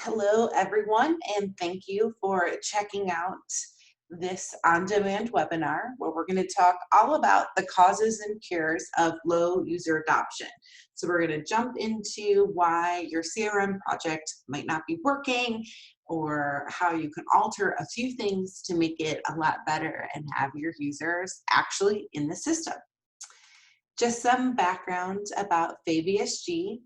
Hello, everyone, and thank you for checking out this on-demand webinar where we're going to talk all about the causes and cures of low user adoption. So we're going to jump into why your CRM project might not be working or how you can alter a few things to make it a lot better and have your users actually in the system. Just some background about Faye BSG.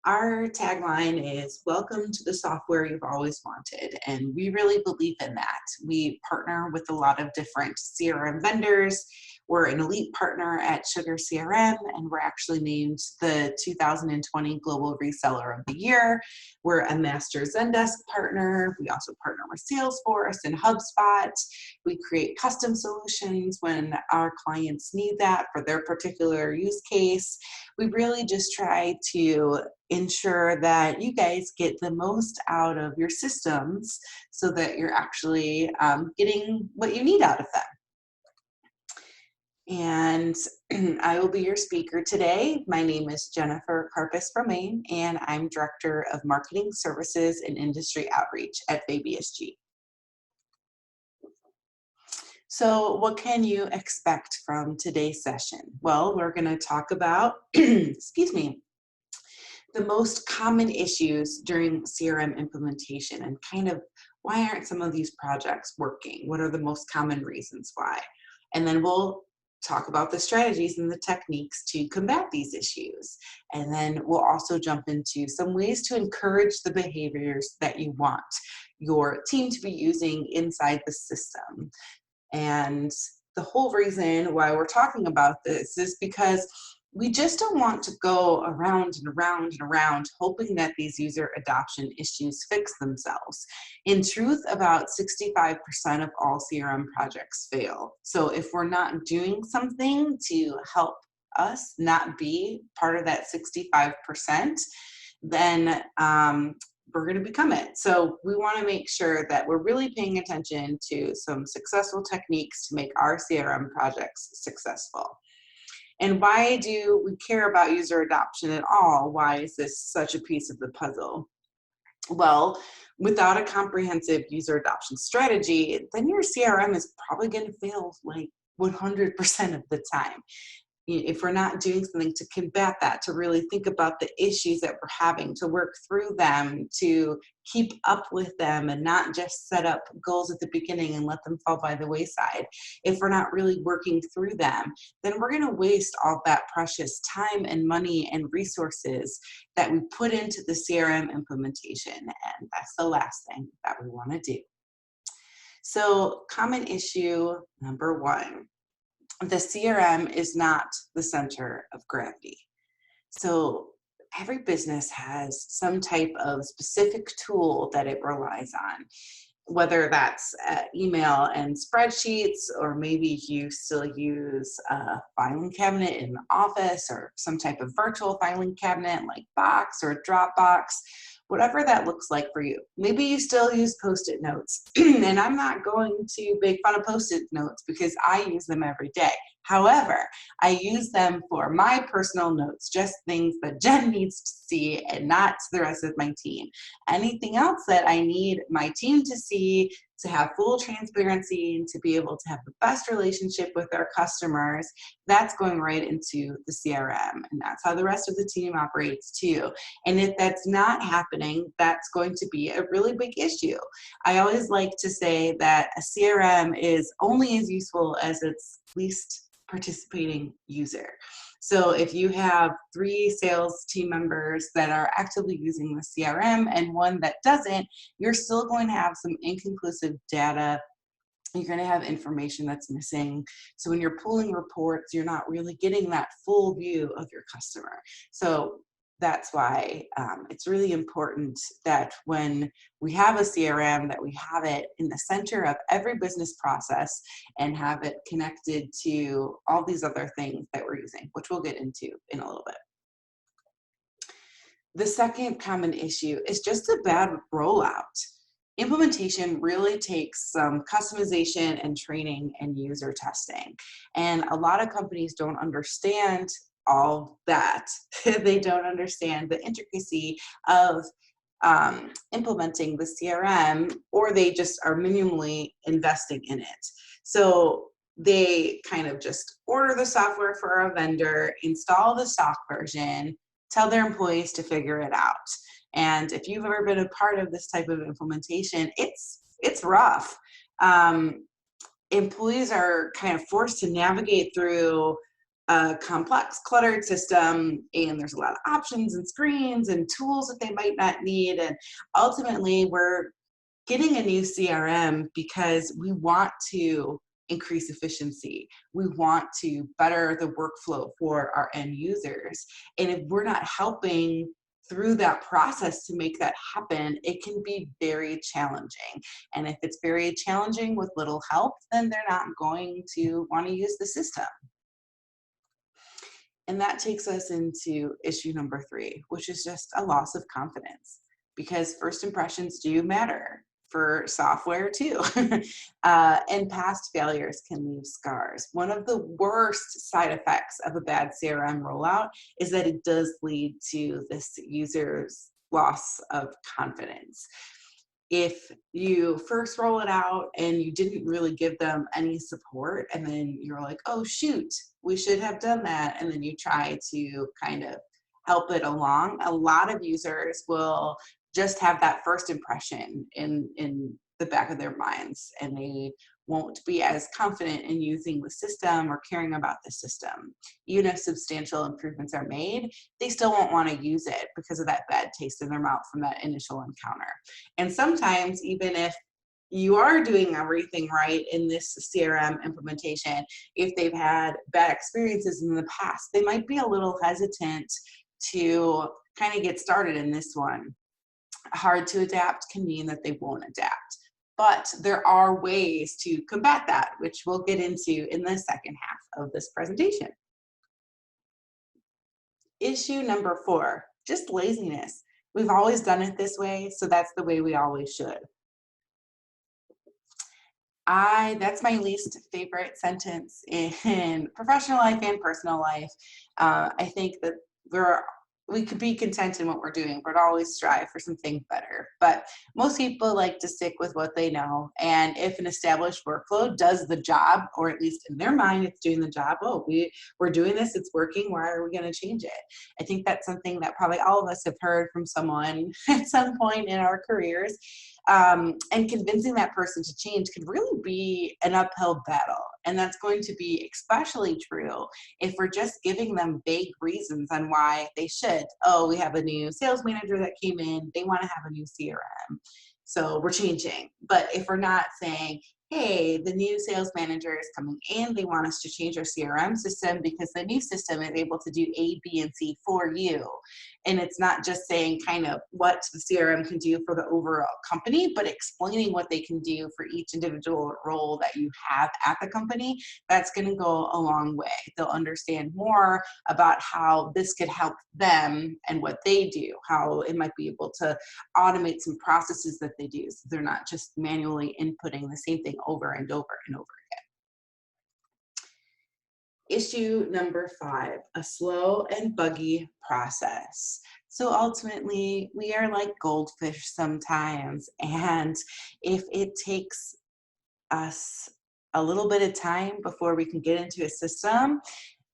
Our tagline is welcome to the software you've always wanted, and we really believe in that. We partner with a lot of different CRM vendors. We're an elite partner at Sugar CRM, and we're actually named the 2020 Global Reseller of the Year. We're a master Zendesk partner. We also partner with Salesforce and HubSpot. We create custom solutions when our clients need that for their particular use case. We really just try to ensure that you guys get the most out of your systems so that you're actually getting what you need out of them. And I will be your speaker today. My name is Jennifer Karpus-Romaine, and I'm Director of Marketing Services and Industry Outreach at Faye BSG. So what can you expect from today's session? Well, we're going to talk about, excuse me, the most common issues during CRM implementation and kind of why aren't some of these projects working? What are the most common reasons why? And then we'll talk about the strategies and the techniques to combat these issues. And then we'll also jump into some ways to encourage the behaviors that you want your team to be using inside the system. And the whole reason why we're talking about this is because we just don't want to go around and around and around hoping that these user adoption issues fix themselves. In truth, about 65% of all CRM projects fail. So if we're not doing something to help us not be part of that 65%, then we're going to become it. So we want to make sure that we're really paying attention to some successful techniques to make our CRM projects successful. And why do we care about user adoption at all? Why is this such a piece of the puzzle? Well, without a comprehensive user adoption strategy, then your CRM is probably going to fail like 100% of the time. If we're not doing something to combat that, to really think about the issues that we're having, to work through them, to keep up with them and not just set up goals at the beginning and let them fall by the wayside. If we're not really working through them, then we're going to waste all that precious time and money and resources that we put into the CRM implementation. And that's the last thing that we want to do. So, common issue number one. The CRM is not the center of gravity. So every business has some type of specific tool that it relies on, whether that's email and spreadsheets, or maybe you still use a filing cabinet in the office or some type of virtual filing cabinet like Box or Dropbox. Whatever that looks like for you. Maybe you still use Post-it notes, and I'm not going to make fun of Post-it notes because I use them every day. However, I use them for my personal notes, just things that Jen needs to see and not to the rest of my team. Anything else that I need my team to see, to have full transparency and to be able to have the best relationship with our customers, that's going right into the CRM. And that's how the rest of the team operates too. And if that's not happening, that's going to be a really big issue. I always like to say that a CRM is only as useful as its least participating user. So if you have 3 sales team members that are actively using the CRM and one that doesn't, you're still going to have some inconclusive data. You're going to have information that's missing. So when you're pulling reports, you're not really getting that full view of your customer. So that's why it's really important that when we have a CRM, that we have it in the center of every business process and have it connected to all these other things that we're using, which we'll get into in a little bit. The second common issue is just a bad rollout. Implementation really takes some customization and training and user testing. And a lot of companies don't understand all that. They don't understand the intricacy of implementing the CRM, or they just are minimally investing in it. So they kind of just order the software for a vendor, install the stock version, tell their employees to figure it out. And if you've ever been a part of this type of implementation, it's rough. Employees are kind of forced to navigate through a complex, cluttered system, and there's a lot of options and screens and tools that they might not need. And ultimately, we're getting a new CRM because we want to increase efficiency. We want to better the workflow for our end users. And if we're not helping through that process to make that happen, it can be very challenging. And if it's very challenging with little help, then they're not going to want to use the system. And that takes us into issue number 3, which is just a loss of confidence, because first impressions do matter for software too. And past failures can leave scars. One of the worst side effects of a bad CRM rollout is that it does lead to this user's loss of confidence. If you first roll it out and you didn't really give them any support, and then you're like, oh shoot, we should have done that, and then you try to kind of help it along, a lot of users will just have that first impression in the back of their minds, and they won't be as confident in using the system or caring about the system. Even if substantial improvements are made, they still won't want to use it because of that bad taste in their mouth from that initial encounter. And sometimes, even if you are doing everything right in this CRM implementation, if they've had bad experiences in the past, they might be a little hesitant to kind of get started in this one. Hard to adapt can mean that they won't adapt. But there are ways to combat that, which we'll get into in the second half of this presentation. Issue number 4, just laziness. We've always done it this way, so that's the way we always should. That's my least favorite sentence in professional life and personal life. I think that we could be content in what we're doing, but always strive for something better. But most people like to stick with what they know. And if an established workflow does the job, or at least in their mind, it's doing the job, oh, we're doing this, it's working, why are we going to change it? I think that's something that probably all of us have heard from someone at some point in our careers. And convincing that person to change could really be an uphill battle. And that's going to be especially true if we're just giving them vague reasons on why they should. Oh, we have a new sales manager that came in, they want to have a new CRM, so we're changing. But if we're not saying, hey, the new sales manager is coming in, they want us to change our CRM system because the new system is able to do A, B, and C for you. And it's not just saying kind of what the CRM can do for the overall company, but explaining what they can do for each individual role that you have at the company. That's going to go a long way. They'll understand more about how this could help them and what they do, how it might be able to automate some processes that they do, so they're not just manually inputting the same thing over and over and over again. Issue number 5, a slow and buggy process. So ultimately, we are like goldfish sometimes, and if it takes us a little bit of time before we can get into a system,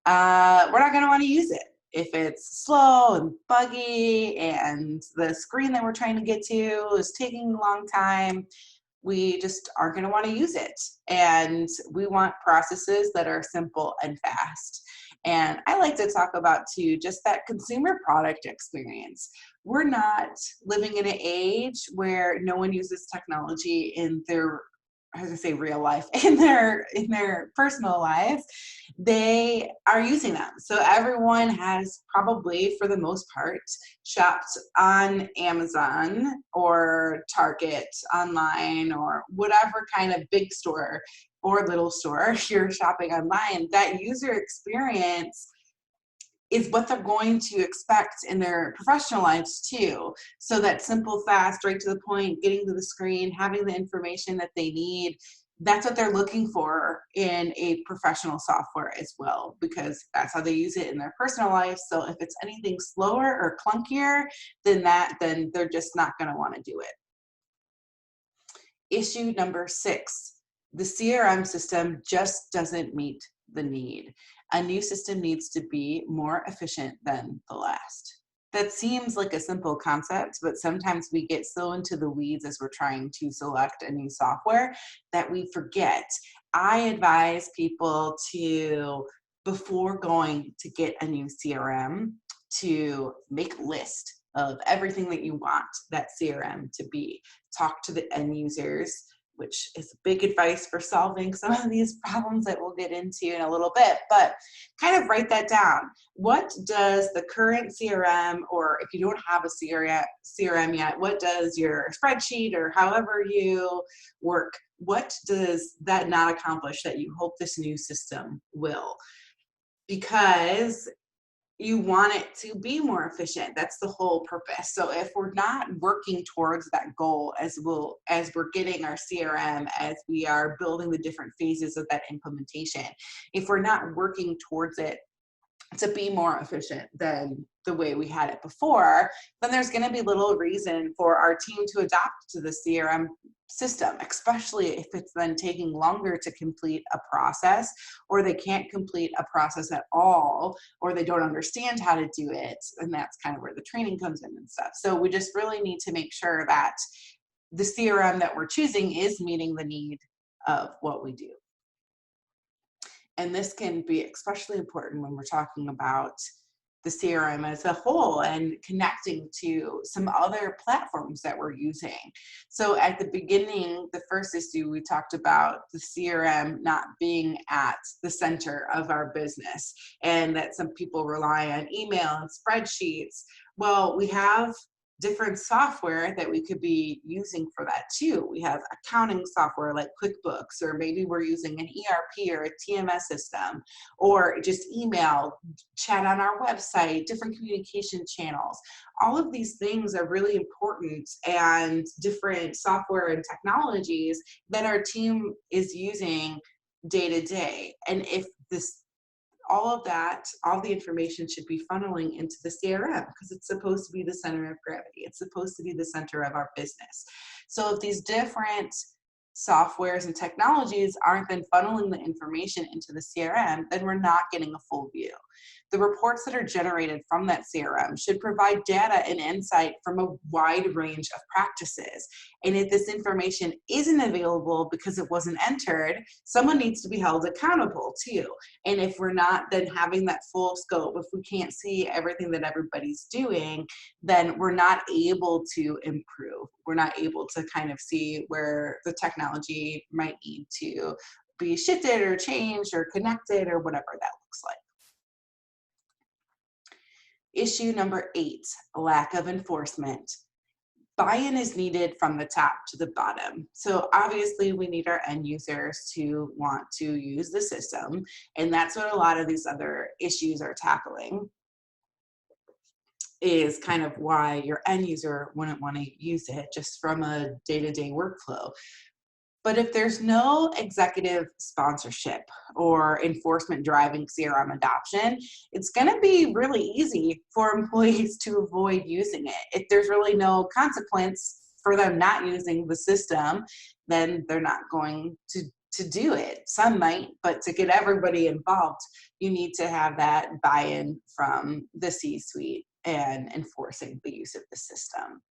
we're not going to want to use it. If it's slow and buggy and the screen that we're trying to get to is taking a long time, we just aren't going to want to use it. And we want processes that are simple and fast. And I like to talk about too, just that consumer product experience. We're not living in an age where no one uses technology in their, I was gonna say real life, in their personal lives. They are using them. So everyone has probably, for the most part, shopped on Amazon or Target online or whatever kind of big store or little store you're shopping online. That user experience is what they're going to expect in their professional lives too. So that simple, fast, right to the point, getting to the screen, having the information that they need, that's what they're looking for in a professional software as well, because that's how they use it in their personal life. So if it's anything slower or clunkier than that, then they're just not going to want to do it. Issue number 6, the CRM system just doesn't meet the need. A new system needs to be more efficient than the last. That seems like a simple concept, but sometimes we get so into the weeds as we're trying to select a new software that we forget. I advise people to, before going to get a new CRM, to make a list of everything that you want that CRM to be. Talk to the end users, which is big advice for solving some of these problems that we'll get into in a little bit, but kind of write that down. What does the current CRM, or if you don't have a CRM yet, what does your spreadsheet or however you work, what does that not accomplish that you hope this new system will? Because you want it to be more efficient. That's the whole purpose. So if we're not working towards that goal as we're getting our CRM, as we are building the different phases of that implementation, if we're not working towards it to be more efficient than the way we had it before, then there's going to be little reason for our team to adopt to the CRM system, especially if it's then taking longer to complete a process, or they can't complete a process at all, or they don't understand how to do it. And that's kind of where the training comes in and stuff. So we just really need to make sure that the CRM that we're choosing is meeting the need of what we do. And this can be especially important when we're talking about the CRM as a whole and connecting to some other platforms that we're using. So at the beginning, the first issue, we talked about the CRM not being at the center of our business, and that some people rely on email and spreadsheets. Well, we have different software that we could be using for that too. We have accounting software like QuickBooks, or maybe we're using an ERP or a TMS system, or just email, chat on our website, different communication channels. All of these things are really important, and different software and technologies that our team is using day to day. And if all of that, all the information should be funneling into the CRM, because it's supposed to be the center of gravity. It's supposed to be the center of our business. So if these different softwares and technologies aren't then funneling the information into the CRM, then we're not getting a full view. The reports that are generated from that CRM should provide data and insight from a wide range of practices. And if this information isn't available because it wasn't entered, someone needs to be held accountable too. And if we're not then having that full scope, if we can't see everything that everybody's doing, then we're not able to improve. We're not able to kind of see where the technology might need to be shifted or changed or connected or whatever that looks like. Issue number 8, lack of enforcement. Buy-in is needed from the top to the bottom. So obviously we need our end users to want to use the system, and that's what a lot of these other issues are tackling, is kind of why your end user wouldn't want to use it just from a day-to-day workflow. But if there's no executive sponsorship or enforcement driving CRM adoption, it's going to be really easy for employees to avoid using it. If there's really no consequence for them not using the system, then they're not going to do it. Some might, but to get everybody involved, you need to have that buy-in from the C-suite and enforcing the use of the system.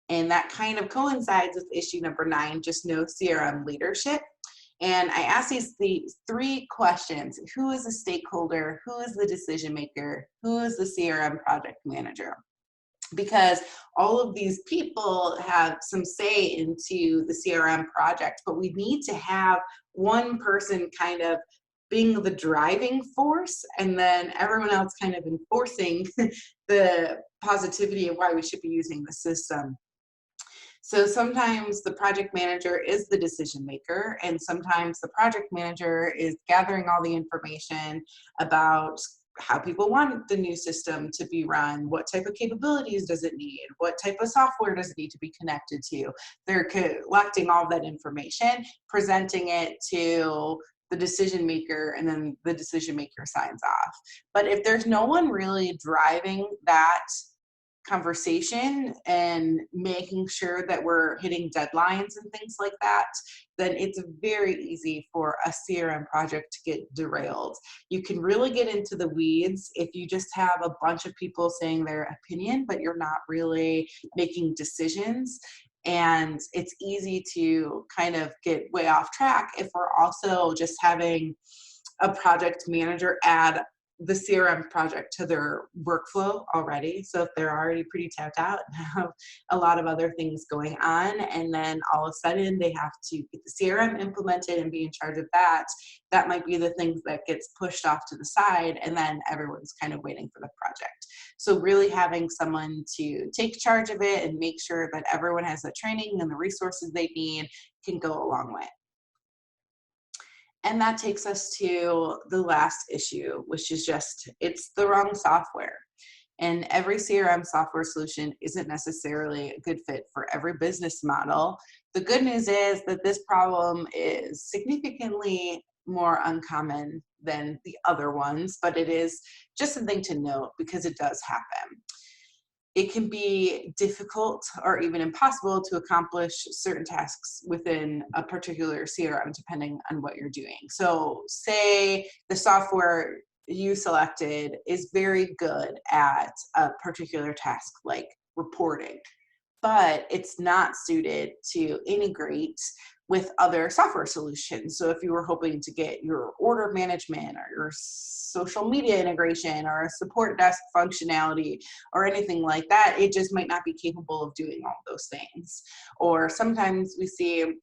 And that kind of coincides with issue number 9, just no CRM leadership. And I asked these 3 questions. Who is the stakeholder? Who is the decision maker? Who is the CRM project manager? Because all of these people have some say into the CRM project, but we need to have one person kind of being the driving force, and then everyone else kind of enforcing the positivity of why we should be using the system. So sometimes the project manager is the decision maker, and sometimes the project manager is gathering all the information about how people want the new system to be run, what type of capabilities does it need, what type of software does it need to be connected to. They're collecting all that information, presenting it to the decision maker, and then the decision maker signs off. But if there's no one really driving that conversation and making sure that we're hitting deadlines and things like that, then it's very easy for a CRM project to get derailed. You can really get into the weeds if you just have a bunch of people saying their opinion, but you're not really making decisions. And it's easy to kind of get way off track if we're also just having a project manager add the CRM project to their workflow already. So if they're already pretty tapped out and have a lot of other things going on, and then all of a sudden they have to get the CRM implemented and be in charge of that, that might be the things that gets pushed off to the side, and then everyone's kind of waiting for the project. So really having someone to take charge of it and make sure that everyone has the training and the resources they need can go a long way. And that takes us to the last issue, which is just, it's the wrong software. And every CRM software solution isn't necessarily a good fit for every business model. The good news is that this problem is significantly more uncommon than the other ones, but it is just something to note because it does happen. It can be difficult or even impossible to accomplish certain tasks within a particular CRM depending on what you're doing. So say the software you selected is very good at a particular task like reporting, but it's not suited to integrate with other software solutions. So if you were hoping to get your order management or your social media integration or a support desk functionality or anything like that, it just might not be capable of doing all those things. Or sometimes we see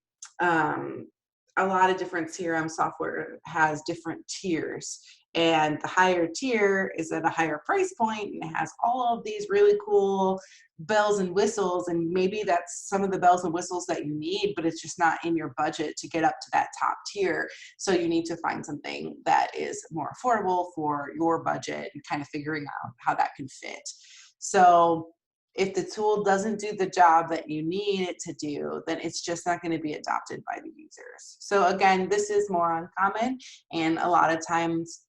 a lot of different CRM software has different tiers, and the higher tier is at a higher price point and it has all of these really cool bells and whistles, and maybe that's some of the bells and whistles that you need, but it's just not in your budget to get up to that top tier. So you need to find something that is more affordable for your budget and kind of figuring out how that can fit. So if the tool doesn't do the job that you need it to do, then it's just not going to be adopted by the users. So again, this is more uncommon, and a lot of times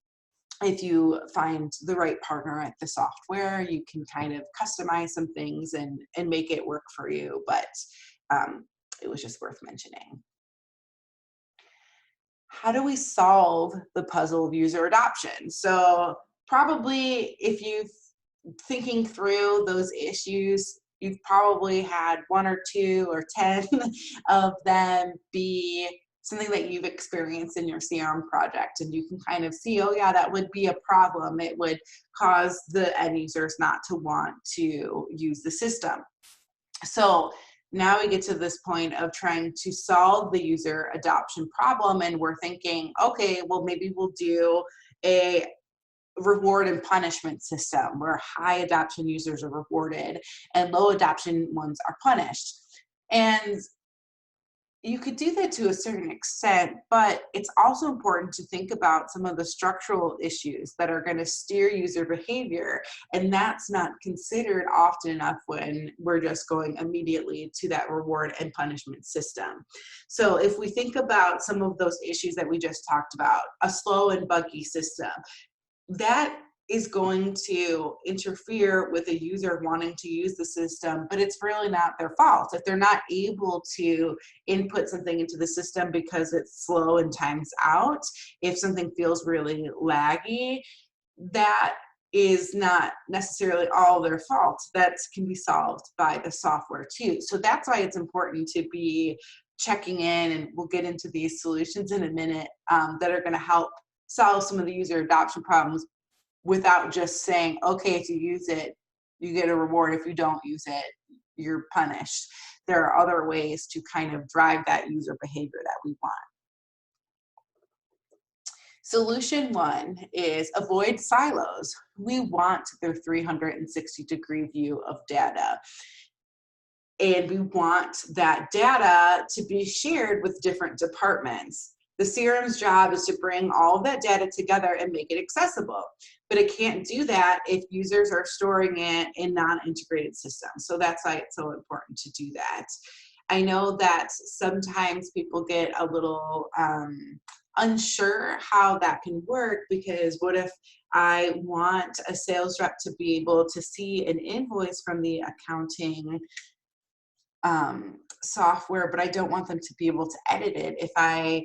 if you find the right partner at the software, you can kind of customize some things and make it work for you, but it was just worth mentioning. How do we solve the puzzle of user adoption? So probably if you've thinking through those issues, you've probably had 1 or 2 or 10 of them be something that you've experienced in your CRM project, and you can kind of see, oh yeah, that would be a problem. It would cause the end users not to want to use the system. So now we get to this point of trying to solve the user adoption problem, and we're thinking, okay, well, maybe we'll do a reward and punishment system where high adoption users are rewarded and low adoption ones are punished. And you could do that to a certain extent, but it's also important to think about some of the structural issues that are going to steer user behavior, and that's not considered often enough when we're just going immediately to that reward and punishment system. So if we think about some of those issues that we just talked about, a slow and buggy system, that is going to interfere with a user wanting to use the system, but it's really not their fault. If they're not able to input something into the system because it's slow and times out, if something feels really laggy, that is not necessarily all their fault. That can be solved by the software too. So that's why it's important to be checking in, and we'll get into these solutions in a minute that are going to help solve some of the user adoption problems without just saying, okay, if you use it, you get a reward. If you don't use it, you're punished. There are other ways to kind of drive that user behavior that we want. Solution 1 is avoid silos. We want their 360-degree view of data. And we want that data to be shared with different departments. The CRM's job is to bring all of that data together and make it accessible. but it can't do that if users are storing it in non-integrated systems. So that's why it's so important to do that. I know that sometimes people get a little unsure how that can work, because what if I want a sales rep to be able to see an invoice from the accounting software, but I don't want them to be able to edit it? If I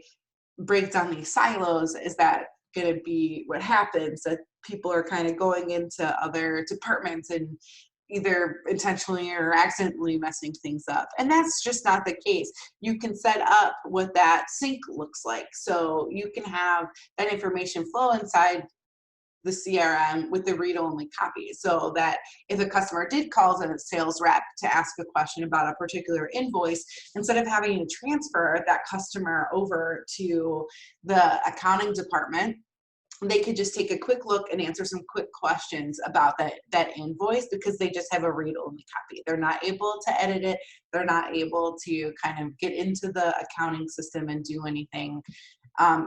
break down these silos, is that going to be what happens? That people are kind of going into other departments and either intentionally or accidentally messing things up. And that's just not the case. You can set up what that sync looks like. So you can have that information flow inside the CRM with the read-only copy, so that if a customer did call a sales rep to ask a question about a particular invoice, instead of having to transfer that customer over to the accounting department, they could just take a quick look and answer some quick questions about that invoice, because they just have a read-only copy. They're not able to edit it. They're not able to kind of get into the accounting system and do anything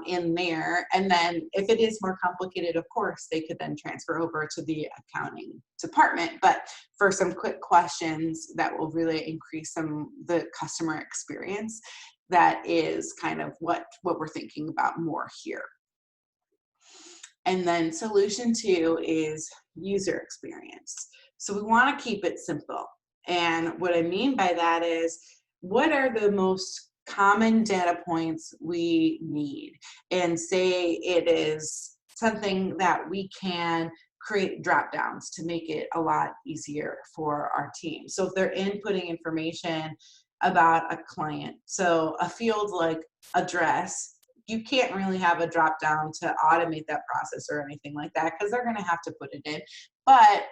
in there. And then if it is more complicated, of course, they could then transfer over to the accounting department. But for some quick questions that will really increase the customer experience, that is kind of what we're thinking about more here. And then solution 2 is user experience. So we want to keep it simple. And what I mean by that is, what are the most common data points we need? And say it is something that we can create drop downs to make it a lot easier for our team. So if they're inputting information about a client, so a field like address, you can't really have a drop down to automate that process or anything like that, because they're going to have to put it in. But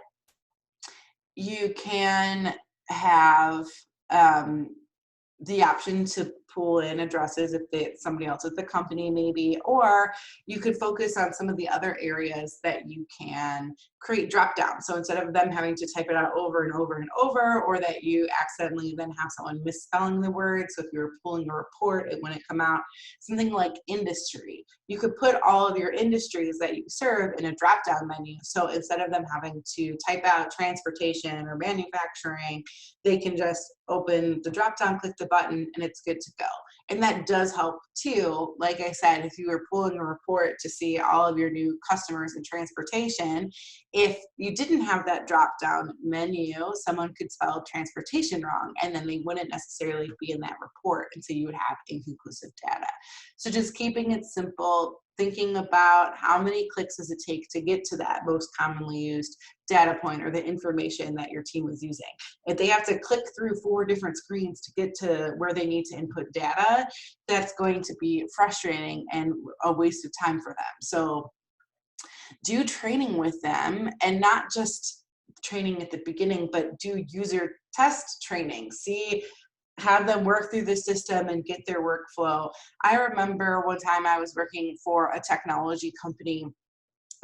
you can have the option to pull in addresses if it's somebody else at the company maybe, or you could focus on some of the other areas that you can create drop down. So instead of them having to type it out over and over and over, or that you accidentally then have someone misspelling the word. So if you're pulling a report, it wouldn't come out. Something like industry, you could put all of your industries that you serve in a drop down menu. So instead of them having to type out transportation or manufacturing, they can just open the drop down, click the button, and it's good to go. And that does help too. Like I said, if you were pulling a report to see all of your new customers in transportation, if you didn't have that drop down menu, someone could spell transportation wrong, and then they wouldn't necessarily be in that report, and so you would have inconclusive data. So just keeping it simple, thinking about how many clicks does it take to get to that most commonly used data point or the information that your team is using. If they have to click through 4 different screens to get to where they need to input data, that's going to be frustrating and a waste of time for them. So do training with them, and not just training at the beginning, but do user test training. Have them work through the system and get their workflow. I remember one time I was working for a technology company,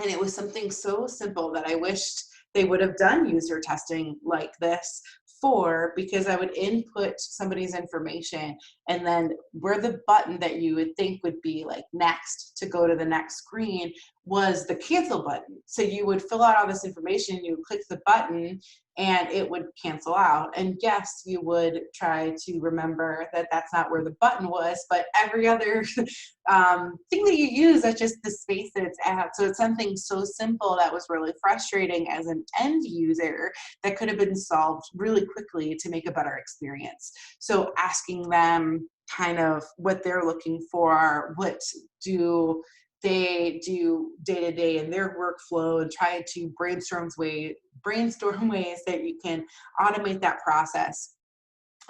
and it was something so simple that I wished they would have done user testing like this for, because I would input somebody's information, and then where the button that you would think would be like next to go to the next screen was the cancel button. So you would fill out all this information, you would click the button, and it would cancel out. And yes, you would try to remember that that's not where the button was, but every other thing that you use, that's just the space that it's at. So it's something so simple that was really frustrating as an end user that could have been solved really quickly to make a better experience. So asking them kind of what they're looking for, what do they do day to day in their workflow, and try to brainstorm ways that you can automate that process.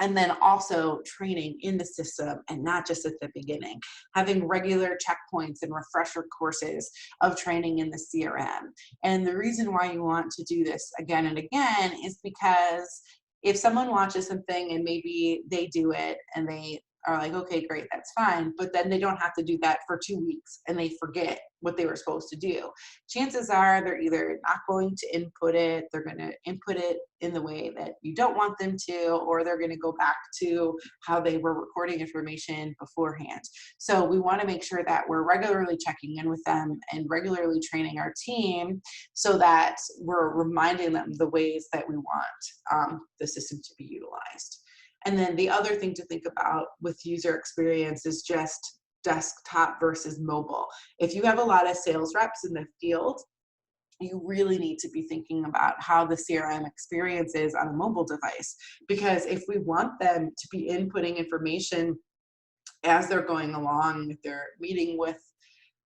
And then also training in the system, and not just at the beginning, having regular checkpoints and refresher courses of training in the CRM. And the reason why you want to do this again and again is because if someone watches something and maybe they do it and they are like, okay, great, that's fine. But then they don't have to do that for 2 weeks and they forget what they were supposed to do. Chances are they're either not going to input it, they're going to input it in the way that you don't want them to, or they're going to go back to how they were recording information beforehand. So we want to make sure that we're regularly checking in with them and regularly training our team so that we're reminding them the ways that we want the system to be utilized. And then the other thing to think about with user experience is just desktop versus mobile. If you have a lot of sales reps in the field, you really need to be thinking about how the CRM experience is on a mobile device. Because if we want them to be inputting information as they're going along, if they're meeting with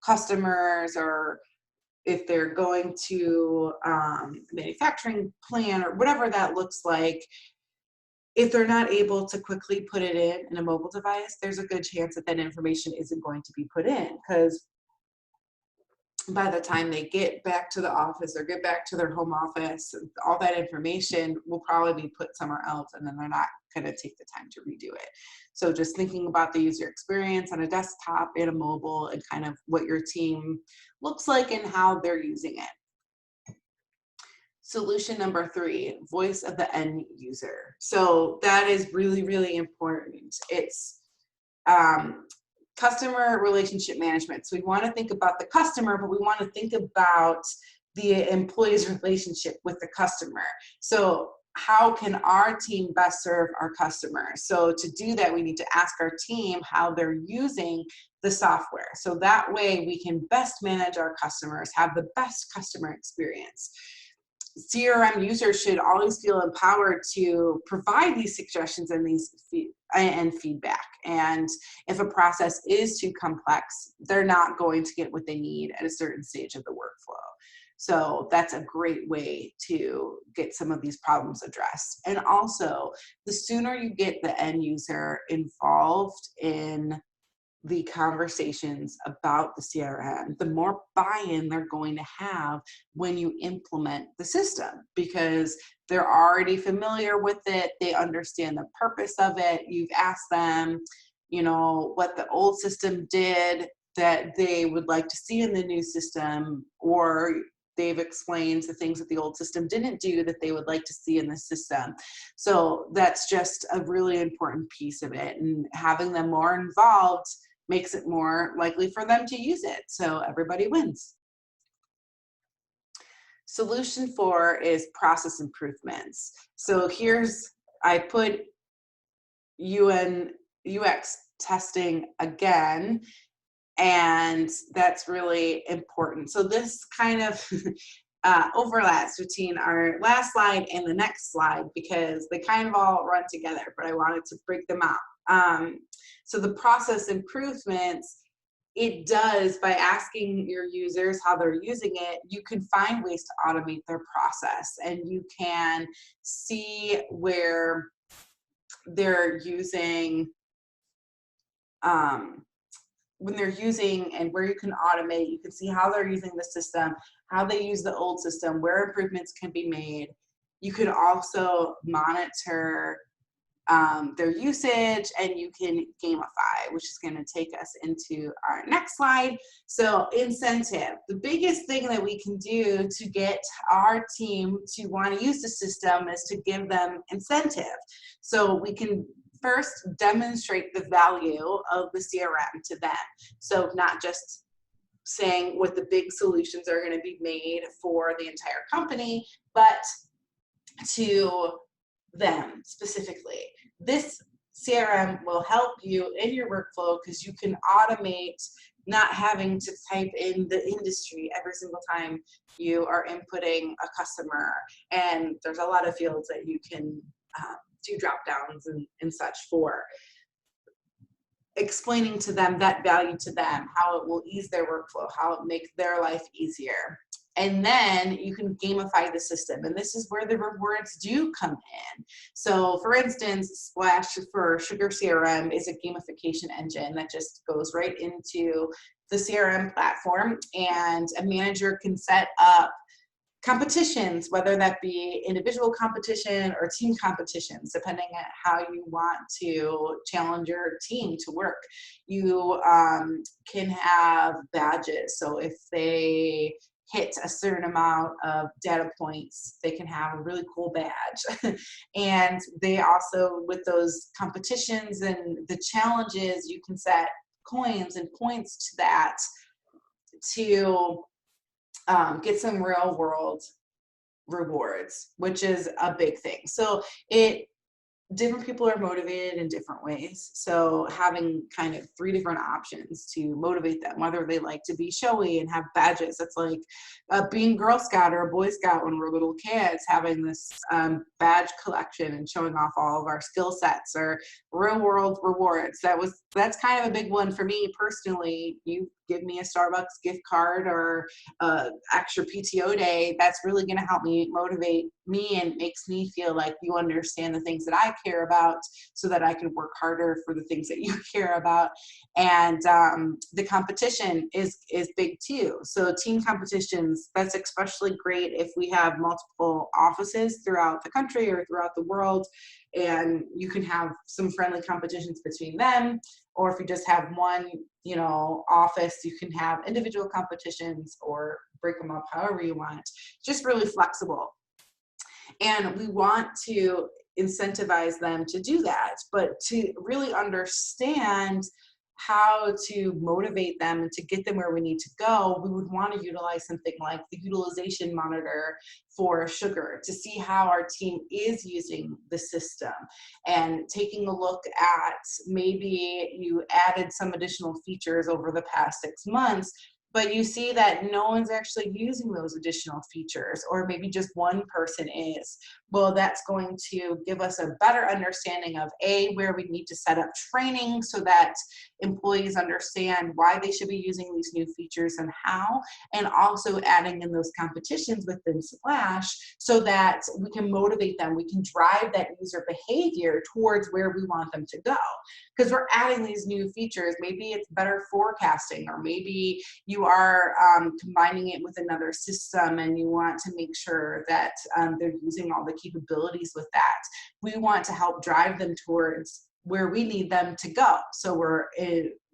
customers, or if they're going to manufacturing plant, or whatever that looks like, if they're not able to quickly put it in a mobile device, there's a good chance that that information isn't going to be put in, because by the time they get back to the office or get back to their home office, all that information will probably be put somewhere else, and then they're not going to take the time to redo it. So just thinking about the user experience on a desktop and a mobile, and kind of what your team looks like and how they're using it. Solution number 3, voice of the end user. So that is really, really important. It's customer relationship management. So we want to think about the customer, but we want to think about the employee's relationship with the customer. So how can our team best serve our customers? So to do that, we need to ask our team how they're using the software. So that way we can best manage our customers, have the best customer experience. CRM users should always feel empowered to provide these suggestions and feedback. And if a process is too complex, they're not going to get what they need at a certain stage of the workflow. So that's a great way to get some of these problems addressed. And also, the sooner you get the end user involved in the conversations about the CRM, the more buy-in they're going to have when you implement the system, because they're already familiar with it. They understand the purpose of it. You've asked them, what the old system did that they would like to see in the new system, or they've explained the things that the old system didn't do that they would like to see in the system. So that's just a really important piece of it. And having them more involved makes it more likely for them to use it. So everybody wins. Solution 4 is process improvements. So I put UX testing again, and that's really important. So this kind of overlaps between our last slide and the next slide, because they kind of all run together, but I wanted to break them out. So the process improvements, it does, by asking your users how they're using it, you can find ways to automate their process, and you can see where they're using, when they're using, and where you can automate. You can see how they're using the system, how they use the old system, where improvements can be made. You can also monitor their usage, and you can gamify, which is going to take us into our next slide. So incentive, the biggest thing that we can do to get our team to want to use the system is to give them incentive. So we can first demonstrate the value of the CRM to them. So not just saying what the big solutions are going to be made for the entire company, but to them specifically. This CRM will help you in your workflow because you can automate not having to type in the industry every single time you are inputting a customer. And there's a lot of fields that you can do drop downs and such for. Explaining to them that value to them, how it will ease their workflow, how it makes their life easier. And then you can gamify the system. And this is where the rewards do come in. So for instance, Splash for Sugar CRM is a gamification engine that just goes right into the CRM platform, and a manager can set up competitions, whether that be individual competition or team competitions, depending on how you want to challenge your team to work. You can have badges. So if they hit a certain amount of data points, they can have a really cool badge. And they also, with those competitions and the challenges, you can set coins and points to that to get some real world rewards, which is a big thing. So different people are motivated in different ways. So having kind of 3 different options to motivate them, whether they like to be showy and have badges. It's like being Girl Scout or a Boy Scout when we're little kids, having this badge collection and showing off all of our skill sets, or real world rewards. That's kind of a big one for me personally. You give me a Starbucks gift card or extra PTO day, that's really going to help me motivate me and makes me feel like you understand the things that I care about, so that I can work harder for the things that you care about. And the competition is big too. So team competitions, that's especially great if we have multiple offices throughout the country or throughout the world, and you can have some friendly competitions between them. Or if you just have one, office, you can have individual competitions or break them up however you want. Just really flexible. And we want to incentivize them to do that, but to really understand how to motivate them and to get them where we need to go, we would want to utilize something like the utilization monitor for sugar to see how our team is using the system, and taking a look at maybe you added some additional features over the past 6 months, but you see that no one's actually using those additional features, or maybe just one person is. Well, that's going to give us a better understanding of where we need to set up training so that employees understand why they should be using these new features and how, and also adding in those competitions within Splash so that we can motivate them, we can drive that user behavior towards where we want them to go. Because we're adding these new features, maybe it's better forecasting, or maybe you are combining it with another system and you want to make sure that they're using all the capabilities with that. We want to help drive them towards where we need them to go. So we're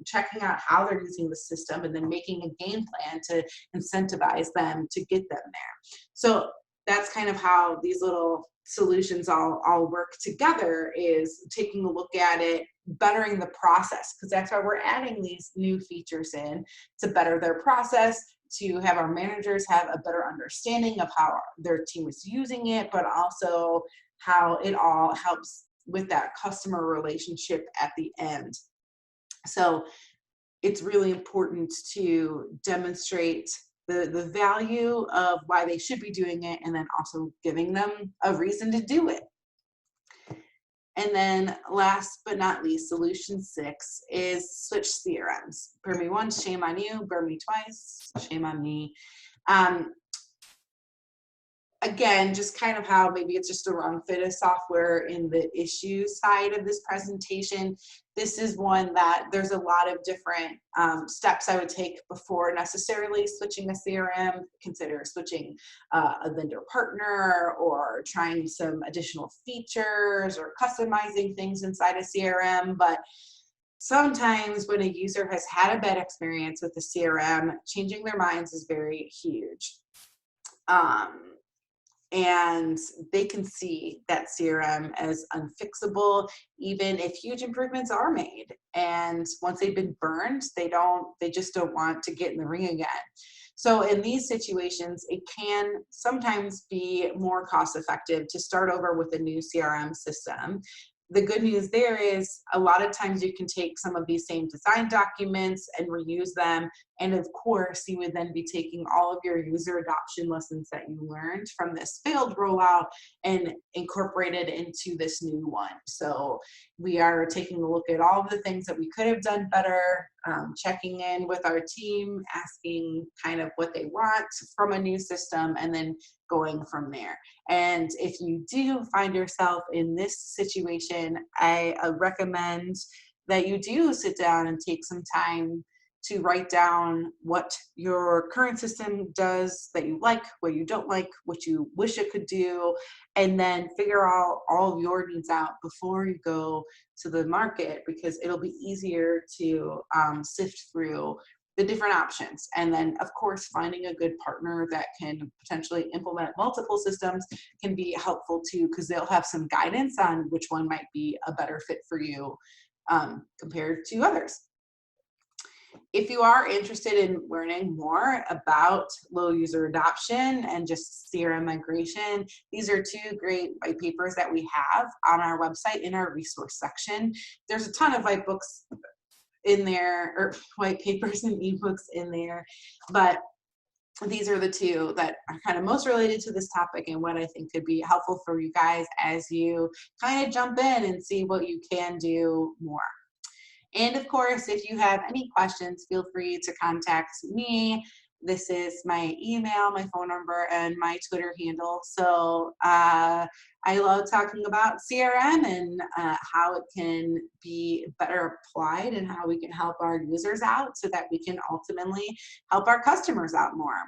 checking out how they're using the system and then making a game plan to incentivize them to get them there. So that's kind of how these little solutions all work together, is taking a look at it, bettering the process, because that's why we're adding these new features in, to better their process, to have our managers have a better understanding of how their team is using it, but also how it all helps with that customer relationship at the end. So it's really important to demonstrate the value of why they should be doing it, and then also giving them a reason to do it. And then last but not least, solution 6 is switch CRMs. Burn me once, shame on you. Burn me twice, shame on me. Again, just kind of how maybe it's just a wrong fit of software in the issue side of this presentation. This is one that there's a lot of different steps I would take before necessarily switching a CRM. Consider switching a vendor partner, or trying some additional features, or customizing things inside a CRM. But sometimes when a user has had a bad experience with the CRM, changing their minds is very huge. And they can see that CRM as unfixable, even if huge improvements are made. And once they've been burned, they just don't want to get in the ring again. So in these situations, it can sometimes be more cost effective to start over with a new CRM system. The good news there is a lot of times you can take some of these same design documents and reuse them. And of course, you would then be taking all of your user adoption lessons that you learned from this failed rollout and incorporated into this new one. So we are taking a look at all of the things that we could have done better, checking in with our team, asking kind of what they want from a new system, and then going from there. And if you do find yourself in this situation, I recommend that you do sit down and take some time to write down what your current system does that you like, what you don't like, what you wish it could do, and then figure out all of your needs out before you go to the market, because it'll be easier to sift through the different options. And then, of course, finding a good partner that can potentially implement multiple systems can be helpful too, because they'll have some guidance on which one might be a better fit for you compared to others. If you are interested in learning more about low user adoption and just CRM migration, these are two great white papers that we have on our website in our resource section. There's a ton of white books in there, or white papers and ebooks in there, but these are the two that are kind of most related to this topic and what I think could be helpful for you guys as you kind of jump in and see what you can do more. And of course, if you have any questions, feel free to contact me. This is my email, my phone number, and my Twitter handle. So I love talking about CRM and how it can be better applied and how we can help our users out so that we can ultimately help our customers out more.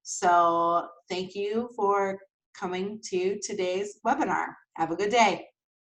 So thank you for coming to today's webinar. Have a good day.